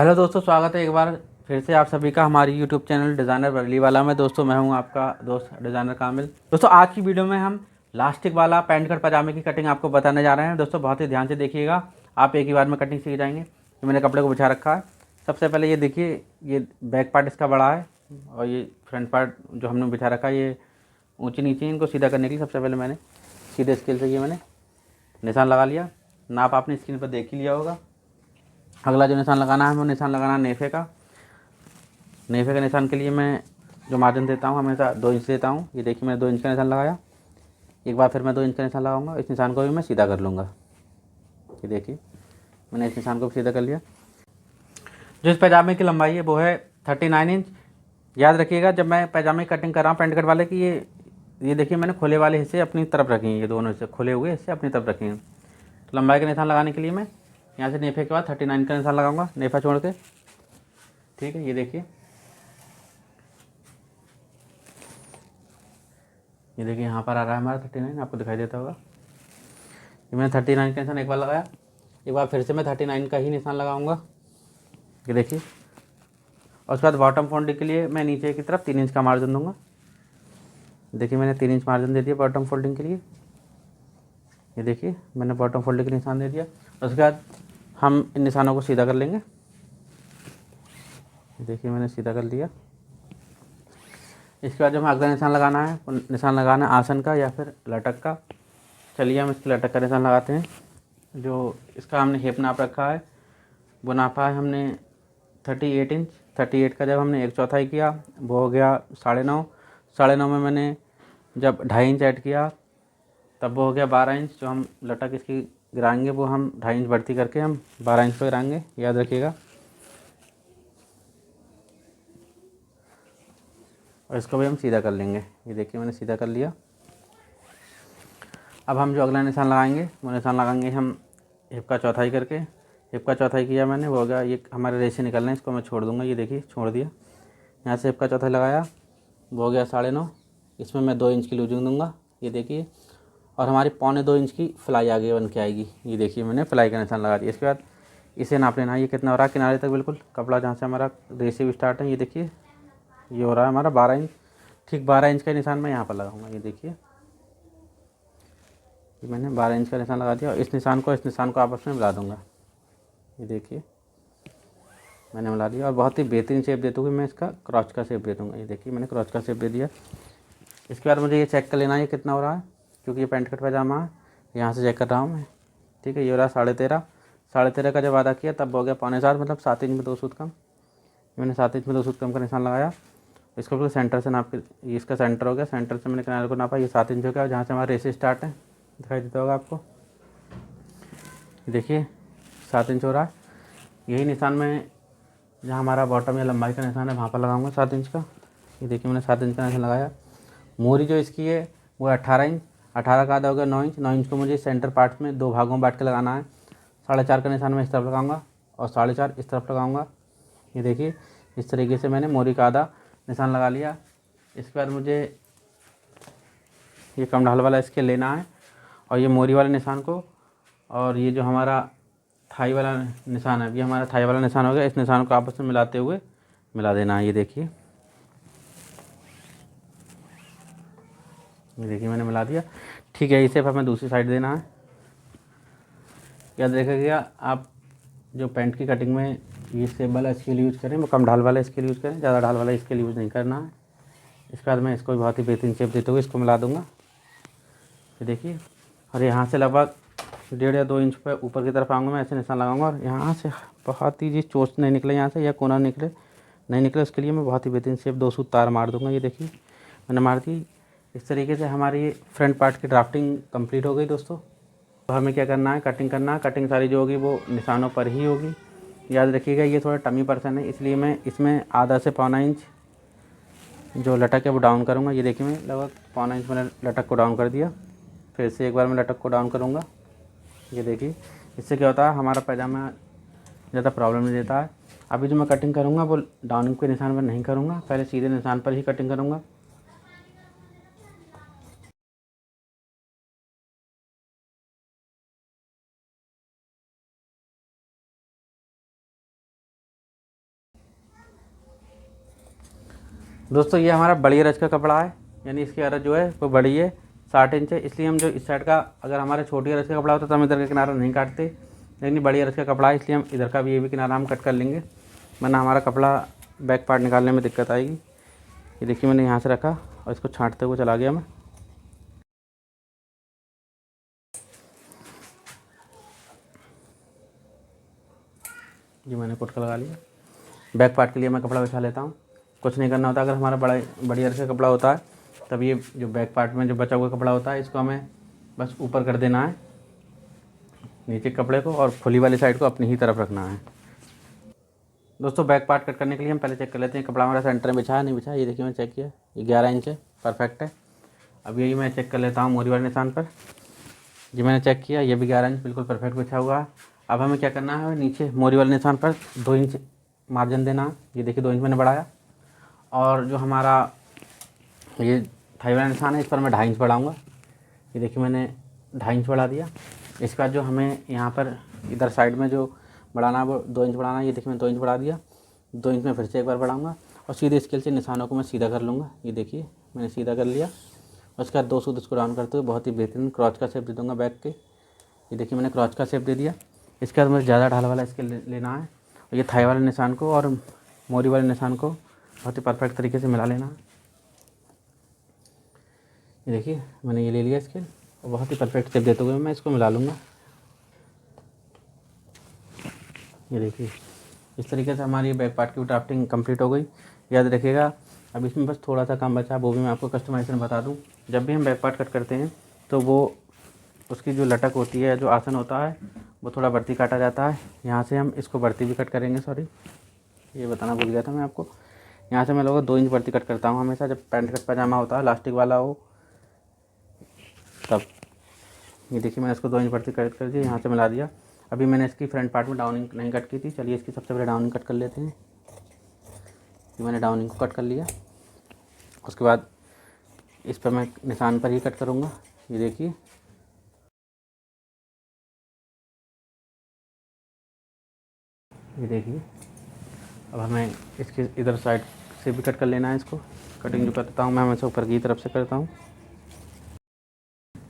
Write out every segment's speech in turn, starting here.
Hello दोस्तों, स्वागत है एक बार फिर से आप सभी का हमारी यूट्यूब चैनल डिज़ाइनर बरली वाला में। दोस्तों मैं हूं आपका दोस्त डिज़ाइनर कामिल। दोस्तों आज की वीडियो में हम लास्टिक वाला पैंट कट पजामे की कटिंग आपको बताने जा रहे हैं। दोस्तों बहुत ही ध्यान से देखिएगा, आप एक ही बार में कटिंग सीख जाएंगे। ये मैंने कपड़े को बिछा रखा है। सबसे पहले ये देखिए, ये बैक पार्ट इसका बड़ा है और ये फ्रंट पार्ट जो हमने बिछा रखा है ये ऊँची नीचे। इनको सीधा करने के लिए सबसे पहले मैंने सीधे स्केल से ये मैंने निशान लगा लिया। नाप आपने स्क्रीन पर देख ही लिया होगा। अगला जो निशान लगाना है, वो निशान लगाना है नेफे का। नेफे का निशान के लिए मैं जो मार्जिन देता हूँ हमेशा 2 इंच देता हूँ। ये देखिए मैंने 2 इंच का निशान लगाया। एक बार फिर मैं 2 इंच का निशान लगाऊंगा। इस निशान को भी मैं सीधा कर लूँगा। ये देखिए मैंने इस निशान को भी सीधा कर लिया। जो इस पैजामे की लंबाई है वो है 39 इंच। याद रखिएगा जब मैं पैजामे की कटिंग कर रहा हूँ पैंट कट वाले की, ये देखिए मैंने खुले वाले हिस्से अपनी तरफ रखे हैं। ये दोनों हिस्से खुले हुए हिस्से अपनी तरफ रखे हैं। तो लंबाई का निशान लगाने के लिए मैं यहाँ से नेफे के बाद 39 का निशान लगाऊंगा, नेफा छोड़ के। ठीक है, ये देखिए यहाँ पर आ रहा है हमारा 39, आपको दिखाई देता होगा। ये मैंने 39 का निशान एक बार लगाया। एक बार फिर से मैं 39 का ही निशान लगाऊंगा। ये देखिए, और उसके बाद बॉटम फोल्डिंग के लिए मैं नीचे की तरफ 3 इंच का मार्जिन दूंगा। देखिए मैंने 3 इंच मार्जिन दे दिया बॉटम फोल्डिंग के लिए। ये देखिए मैंने बॉटम फोल्डिंग के निशान दे दिया। उसके बाद हम इन निशानों को सीधा कर लेंगे। देखिए मैंने सीधा कर लिया। इसके बाद जो हमें अगला निशान लगाना है, निशान लगाना है आसन का या फिर लटक का। चलिए हम इसके लटक का निशान लगाते हैं। जो इसका हमने हेप नाप रखा है वो नापा है हमने 38 इंच। 38 का जब हमने 1/4 किया वो हो गया 9.5। 9.5 में मैंने जब 2.5 इंच ऐड किया तब वो हो गया 12 इंच। जो हम लटक इसकी गिराएंगे वो हम 2.5 इंच बढ़ती करके हम 12 इंच पर गिराएंगे, याद रखिएगा। और इसको भी हम सीधा कर लेंगे। ये देखिए मैंने सीधा कर लिया। अब हम जो अगला निशान लगाएंगे वो निशान लगाएंगे हम हिप का चौथाई करके। हिप का चौथाई किया मैंने, वो हो गया, ये हमारे रेशे निकल रहे हैं, इसको मैं छोड़ दूंगा। ये देखिए छोड़ दिया। यहाँ से हिप का चौथाई लगाया, वो हो गया 9.5। इसमें मैं 2 इंच की लूजिंग दूंगा। ये देखिए, और हमारी 1.25 इंच की फ्लाई आगे बन के आएगी। ये देखिए मैंने फ्लाई का निशान लगा दिया। इसके बाद इसे नाप लेना है, ये कितना हो रहा है किनारे तक बिल्कुल कपड़ा जहाँ से हमारा रेशे भी स्टार्ट है। ये देखिए ये हो रहा है हमारा 12 इंच। ठीक 12 इंच का निशान मैं यहाँ पर लगाऊंगा। ये देखिए ये मैंने 12 इंच का निशान लगा दिया और इस निशान को आपस में मिला दूंगा। ये देखिए मैंने मिला दिया और बहुत ही बेहतरीन शेप देते हुए मैं इसका क्रॉच का शेप दे दूँगा। ये देखिए मैंने क्रॉच का शेप दे दिया। इसके बाद मुझे ये चेक कर लेना है ये कितना हो रहा है, क्योंकि ये पैंट कट पैजामा है। यहाँ से चेक कर रहा हूँ मैं। ठीक है, ये हो रहा है 13.5। 13.5 का जब वादा किया तब हो गया 6.25, मतलब 7 इंच में 2 सूत कम। मैंने 7 इंच में 2 सूत कम का निशान लगाया। इसको बिल्कुल सेंटर से नाप के, ये इसका सेंटर हो गया। सेंटर से मैंने किनारे को नापा, ये 7 इंच हो गया। जहाँ से हमारा रेसे स्टार्ट है दिखाई देता होगा आपको। देखिए 7 इंच हो रहा है। यही निशान में जहाँ हमारा बॉटम या लंबाई का निशान है वहाँ पर लगाऊंगा 7 इंच का। ये देखिए मैंने 7 इंच का निशान लगाया। मोरी जो इसकी है वो 18 इंच। 18 का आधा हो गया 9 इंच। 9 इंच को मुझे सेंटर पार्ट में 2 भागों में बांट के लगाना है। 4.5 का निशान मैं इस तरफ लगाऊंगा और 4.5 इस तरफ लगाऊंगा। ये देखिए इस तरीके से मैंने मोरी का आधा निशान लगा लिया। इसके बाद मुझे ये कम ढाल वाला इसके लेना है और ये मोरी वाले निशान को, और ये जो हमारा थाई वाला निशान है, ये हमारा थाई वाला निशान हो गया। इस निशान को आपस में मिलाते हुए मिला देना है। ये देखिए मैंने मिला दिया। ठीक है, इसे हमें दूसरी साइड देना है। याद रखिएगा आप जो पैंट की कटिंग में ये शेप वाला स्केल यूज़ करें वो कम ढाल वाला स्केल यूज़ करें, ज़्यादा ढाल वाला स्केल यूज़ नहीं करना है। इसके बाद मैं इसको बहुत ही बेहतरीन शेप देते हुए इसको मिला दूंगा। ये देखिए, और यहाँ से लगभग 1.5 या 2 इंच पर ऊपर की तरफ आऊँगा मैं, ऐसे निशान लगाऊंगा। और यहाँ से बहुत ही जी चोट नहीं निकले यहाँ से, या कोना नहीं निकले उसके लिए मैं बहुत ही बेहतरीन शेप 2 सूत तार मार दूंगा। ये देखिए मैंने मार दी। इस तरीके से हमारी फ्रंट पार्ट की ड्राफ्टिंग कंप्लीट हो गई दोस्तों। तो हमें क्या करना है, कटिंग करना है। कटिंग सारी जो होगी वो निशानों पर ही होगी। याद रखिएगा ये थोड़ा टमी पर्सन है, इसलिए मैं इसमें आधा से 1.25 इंच जो लटक है वो डाउन करूँगा। ये देखिए मैं लगभग 1.25 इंच मैंने लटक को डाउन कर दिया। फिर से एक बार मैं लटक को डाउन करूँगा। ये देखिए इससे क्या होता है, हमारा पैजामा ज़्यादा प्रॉब्लम नहीं देता है। अभी जो मैं कटिंग करूँगा वो डाउनिंग के निशान पर नहीं करूँगा, पहले सीधे निशान पर ही कटिंग करूँगा। दोस्तों ये हमारा बड़ी अरज का कपड़ा है, यानी इसकी अरज जो है वो बड़ी है 60 इंच है, इसलिए हम जो इस साइड का, अगर हमारे छोटी अरज का कपड़ा होता तो हम इधर का किनारा नहीं काटते, लेकिन बड़ी अरज का कपड़ा है इसलिए हम इधर का भी ये भी किनारा हम कट कर लेंगे, वरना हमारा कपड़ा बैक पार्ट निकालने में दिक्कत आएगी। ये देखिए मैंने यहाँ से रखा और इसको छाँटते हुए चला गया मैं। जी मैंने पुटका लगा लिया। बैक पार्ट के लिए मैं कपड़ा बिछा लेता हूँ। कुछ नहीं करना होता, अगर हमारा बड़ी अरज का कपड़ा होता है तब ये जो बैक पार्ट में जो बचा हुआ कपड़ा होता है इसको हमें बस ऊपर कर देना है नीचे कपड़े को, और खुली वाली साइड को अपनी ही तरफ रखना है। दोस्तों बैक पार्ट कट करने के लिए हम पहले चेक कर लेते हैं कपड़ा हमारा सेंटर में बिछा है नहीं बिछा। ये देखिए मैंने चेक किया, ये 11 इंच है, परफेक्ट है। अब यही मैं चेक कर लेता हूँ मोरी वाले निशान पर। जी मैंने चेक किया, ये भी 11 इंच बिल्कुल परफेक्ट बिछा हुआ है। अब हमें क्या करना है, नीचे मोरी वाले निशान पर 2 इंच मार्जिन देना है। ये देखिए 2 इंच मैंने बढ़ाया, और जो हमारा ये थाई वाला निशान है इस पर मैं 2.5 इंच बढ़ाऊँगा। ये देखिए मैंने 2.5 इंच बढ़ा दिया। इसके बाद जो हमें यहाँ पर इधर साइड में जो बढ़ाना है वो 2 इंच बढ़ाना है। ये देखिए मैंने 2 इंच बढ़ा दिया। 2 इंच में फिर से एक बार बढ़ाऊँगा और सीधे स्केल से निशानों को मैं सीधा कर लूँगा। ये देखिए मैंने सीधा कर लिया। उसके बाद 2 सूद इसको राउंड करते हुए बहुत ही बेहतरीन क्रॉच का शेप दे दूँगा बैक के। ये देखिए मैंने क्रॉच का शेप दे दिया। इसके बाद मुझे ज़्यादा ढाल वाला स्केल लेना है, और ये थाई वाले निशान को और मोरी वाले निशान को बहुत ही परफेक्ट तरीके से मिला लेना है। ये देखिए मैंने ये ले लिया स्केल, और बहुत ही परफेक्ट शेप देते हुए मैं इसको मिला लूँगा। ये देखिए इस तरीके से हमारी बैक पार्ट की ड्राफ्टिंग कंप्लीट हो गई। याद रखिएगा अब इसमें बस थोड़ा सा काम बचा, वो भी मैं आपको कस्टमाइजेशन बता दूं। जब भी हम बैक पार्ट कट करते हैं तो वो उसकी जो लटक होती है, जो आसन होता है, वो थोड़ा बढ़ती काटा जाता है। यहाँ से हम इसको बढ़ती भी कट करेंगे, सॉरी ये बताना भूल गया था मैं आपको। यहाँ से मैं लोगों 2 इंच बढ़ती कट करता हूँ हमेशा, जब पैंट कट पजामा होता है लास्टिक वाला हो तब। ये देखिए मैंने इसको 2 इंच बढ़ती कट कर दी, यहाँ से मिला दिया। अभी मैंने इसकी फ्रंट पार्ट में डाउनिंग नहीं कट की थी, चलिए इसकी सबसे पहले डाउनिंग कट कर लेते हैं। ये मैंने डाउनिंग को कट कर लिया। उसके बाद इस पर मैं निशान पर ही कट करूँगा। ये देखिए अब हमें इसके इधर साइड से भी कट कर लेना है। इसको कटिंग जो करता हूँ मैं हमेशा ऊपर की तरफ से करता हूँ।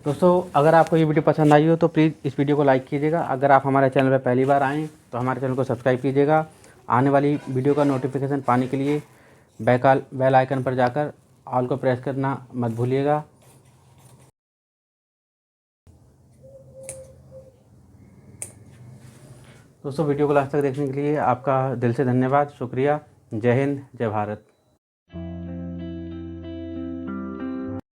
दोस्तों अगर आपको ये वीडियो पसंद आई हो तो प्लीज़ इस वीडियो को लाइक कीजिएगा। अगर आप हमारे चैनल पर पहली बार आएँ तो हमारे चैनल को सब्सक्राइब कीजिएगा। आने वाली वीडियो का नोटिफिकेशन पाने के लिए बेल आइकन पर जाकर ऑल को प्रेस करना मत भूलिएगा। दोस्तों वीडियो को लास्ट तक देखने के लिए आपका दिल से धन्यवाद, शुक्रिया। जय हिंद, जय भारत।